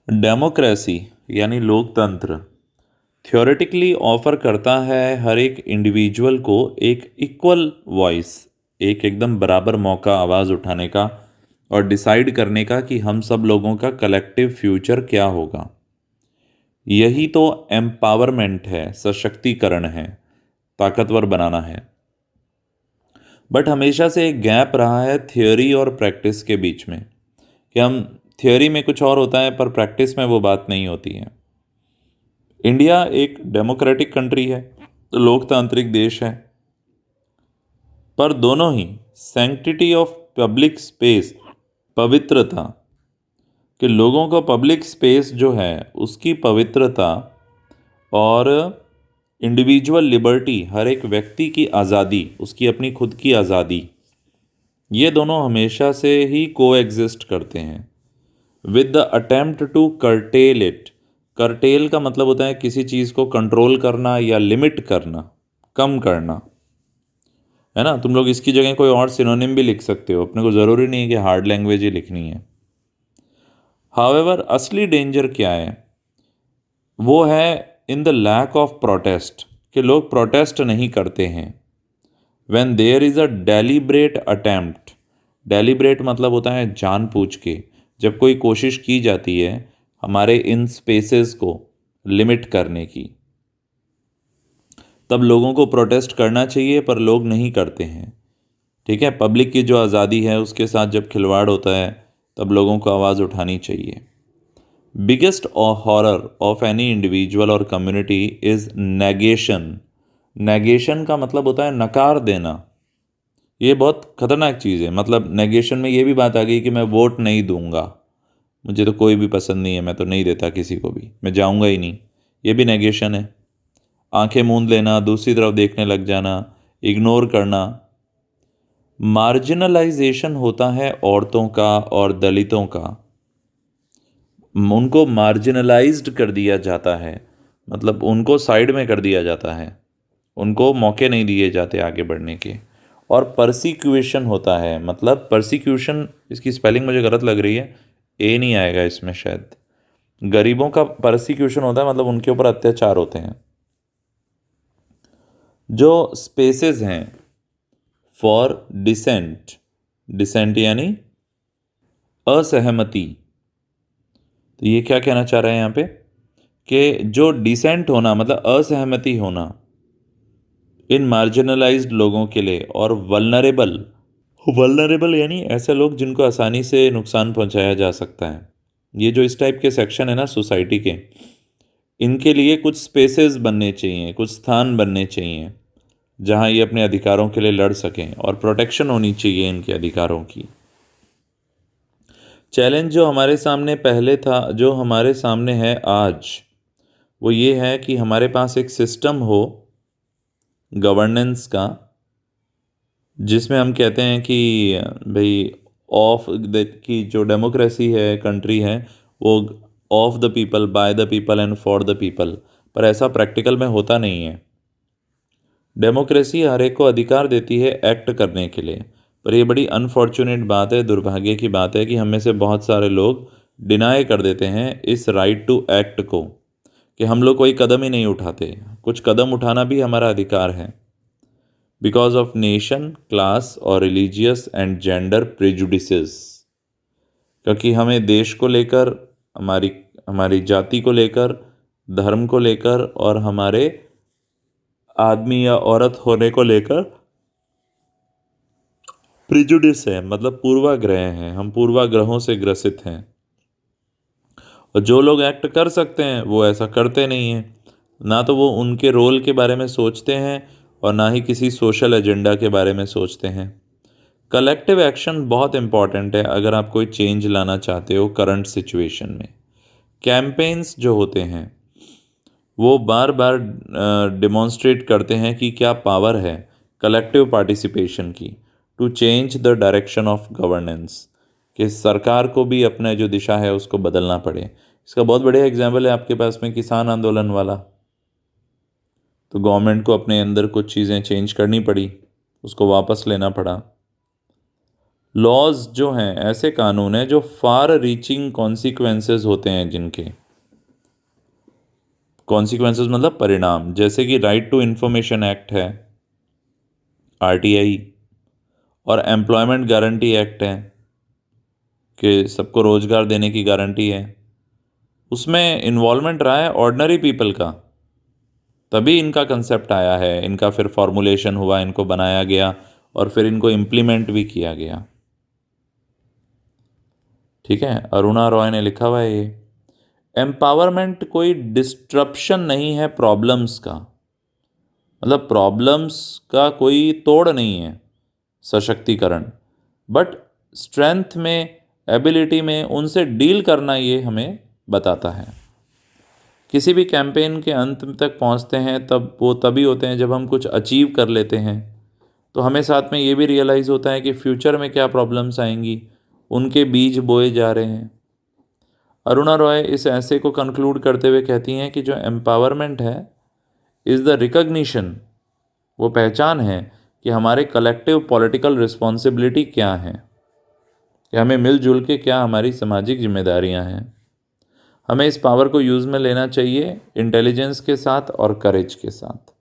Democracy यानी लोकतंत्र theoretically offer करता है हर एक इंडिविजुअल को एक इक्वल वॉइस, एक एकदम बराबर मौका आवाज़ उठाने का और डिसाइड करने का कि हम सब लोगों का कलेक्टिव फ्यूचर क्या होगा। यही तो एम्पावरमेंट है, सशक्तिकरण है, ताकतवर बनाना है। बट हमेशा से एक गैप रहा है थियोरी और प्रैक्टिस के बीच में, कि हम थियोरी में कुछ और होता है पर प्रैक्टिस में वो बात नहीं होती है। इंडिया एक डेमोक्रेटिक कंट्री है, लोकतांत्रिक देश है, पर दोनों ही सैंक्टिटी ऑफ पब्लिक स्पेस, पवित्रता, कि लोगों को पब्लिक स्पेस जो है उसकी पवित्रता और इंडिविजुअल लिबर्टी, हर एक व्यक्ति की आज़ादी, उसकी अपनी खुद की आज़ादी, ये दोनों हमेशा से ही को एग्जिस्ट करते हैं with the attempt to curtail it. Curtail का मतलब होता है किसी चीज़ को कंट्रोल करना या लिमिट करना, कम करना, है ना। तुम लोग इसकी जगह कोई और सिनोनिम भी लिख सकते हो, अपने को ज़रूरी नहीं है कि हार्ड लैंग्वेज ही लिखनी है। हावेवर असली डेंजर क्या है, वो है in the lack of protest, कि लोग प्रोटेस्ट नहीं करते हैं। When there is a deliberate attempt, deliberate मतलब होता है जानबूझ के, जब कोई कोशिश की जाती है हमारे इन स्पेसेस को लिमिट करने की, तब लोगों को प्रोटेस्ट करना चाहिए, पर लोग नहीं करते हैं। ठीक है, पब्लिक की जो आज़ादी है उसके साथ जब खिलवाड़ होता है तब लोगों को आवाज़ उठानी चाहिए। Biggest horror of any individual और कम्युनिटी इज़ नेगेशन। नेगेशन का मतलब होता है नकार देना। ये बहुत खतरनाक चीज़ है। मतलब नेगेशन में ये भी बात आ गई कि मैं वोट नहीं दूंगा, मुझे तो कोई भी पसंद नहीं है, मैं तो नहीं देता किसी को भी, मैं जाऊंगा ही नहीं, ये भी नेगेशन है। आंखें मूंद लेना, दूसरी तरफ देखने लग जाना, इग्नोर करना। मार्जिनलाइजेशन होता है औरतों का और दलितों का, उनको मार्जिनलाइज्ड कर दिया जाता है, मतलब उनको साइड में कर दिया जाता है, उनको मौके नहीं दिए जाते आगे बढ़ने के। और परसिक्यूशन होता है, मतलब परसिक्यूशन, इसकी स्पेलिंग मुझे गलत लग रही है, ए नहीं आएगा इसमें शायद। गरीबों का परसिक्यूशन होता है, मतलब उनके ऊपर अत्याचार होते हैं। जो स्पेसेस हैं फॉर डिसेंट, डिसेंट यानी असहमति, तो ये क्या कहना चाह रहे हैं यहाँ पे, कि जो डिसेंट होना मतलब असहमति होना इन मार्जिनलाइज्ड लोगों के लिए, और वल्नरेबल, वल्नरेबल यानी ऐसे लोग जिनको आसानी से नुकसान पहुंचाया जा सकता है। ये जो इस टाइप के सेक्शन है ना सोसाइटी के, इनके लिए कुछ स्पेसेस बनने चाहिए, कुछ स्थान बनने चाहिए जहां ये अपने अधिकारों के लिए लड़ सकें, और प्रोटेक्शन होनी चाहिए इनके अधिकारों की। चैलेंज जो हमारे सामने पहले था, जो हमारे सामने है आज, वो ये है कि हमारे पास एक सिस्टम हो गवर्नेंस का, जिसमें हम कहते हैं कि भाई ऑफ द, की जो डेमोक्रेसी है, कंट्री है, वो of the people, by the people and for the people, पर ऐसा प्रैक्टिकल में होता नहीं है। डेमोक्रेसी हर एक को अधिकार देती है एक्ट करने के लिए, पर ये बड़ी अनफॉर्चुनेट बात है, दुर्भाग्य की बात है कि हम में से बहुत सारे लोग डिनाई कर देते हैं इस राइट टू एक्ट को, कि हम लोग कोई कदम ही नहीं उठाते। कुछ कदम उठाना भी हमारा अधिकार है, बिकॉज ऑफ नेशन, क्लास और रिलीजियस एंड जेंडर प्रेजुडिसेस, क्योंकि हमें देश को लेकर, हमारी हमारी जाति को लेकर, धर्म को लेकर और हमारे आदमी या औरत होने को लेकर प्रिजुडिस है, मतलब पूर्वाग्रह हैं, हम पूर्वाग्रहों से ग्रसित हैं। और जो लोग एक्ट कर सकते हैं वो ऐसा करते नहीं हैं, ना तो वो उनके रोल के बारे में सोचते हैं और ना ही किसी सोशल एजेंडा के बारे में सोचते हैं। कलेक्टिव एक्शन बहुत इंपॉर्टेंट है अगर आप कोई चेंज लाना चाहते हो करंट सिचुएशन में। कैंपेन्स जो होते हैं वो बार बार डिमॉन्स्ट्रेट करते हैं कि क्या पावर है कलेक्टिव पार्टिसिपेशन की, to change the direction of governance, कि सरकार को भी अपना जो दिशा है उसको बदलना पड़े। इसका बहुत बढ़िया एग्जाम्पल है आपके पास में किसान आंदोलन वाला। तो गवर्नमेंट को अपने अंदर कुछ चीज़ें चेंज करनी पड़ी, उसको वापस लेना पड़ा। लॉज जो हैं ऐसे कानून हैं जो फार रीचिंग कॉन्सिक्वेंसेस होते हैं, जिनके कॉन्सिक्वेंसेस मतलब परिणाम, जैसे कि राइट टू इंफॉर्मेशन एक्ट है, आरटीआई, और एम्प्लॉयमेंट गारंटी एक्ट है कि सबको रोजगार देने की गारंटी है। उसमें इन्वॉल्वमेंट रहा है ऑर्डिनरी पीपल का, तभी इनका कंसेप्ट आया है, इनका फिर फॉर्मुलेशन हुआ, इनको बनाया गया और फिर इनको इम्प्लीमेंट भी किया गया। ठीक है, अरुणा रॉय ने लिखा हुआ है ये। एम्पावरमेंट कोई डिस्ट्रप्शन नहीं है प्रॉब्लम्स का, मतलब प्रॉब्लम्स का कोई तोड़ नहीं है सशक्तिकरण, बट स्ट्रेंथ में, एबिलिटी में उनसे डील करना ये हमें बताता है। किसी भी कैंपेन के अंत तक पहुंचते हैं तब वो तभी होते हैं जब हम कुछ अचीव कर लेते हैं, तो हमें साथ में ये भी रियलाइज़ होता है कि फ्यूचर में क्या प्रॉब्लम्स आएंगी, उनके बीज बोए जा रहे हैं। अरुणा रॉय इस ऐसे को कंक्लूड करते हुए कहती हैं कि जो एम्पावरमेंट है इज़ द रिकग्निशन, वो पहचान है कि हमारे कलेक्टिव पॉलिटिकल रिस्पॉन्सिबिलिटी क्या है, कि हमें मिलजुल के क्या हमारी सामाजिक जिम्मेदारियां हैं। हमें इस पावर को यूज़ में लेना चाहिए इंटेलिजेंस के साथ और करेज के साथ।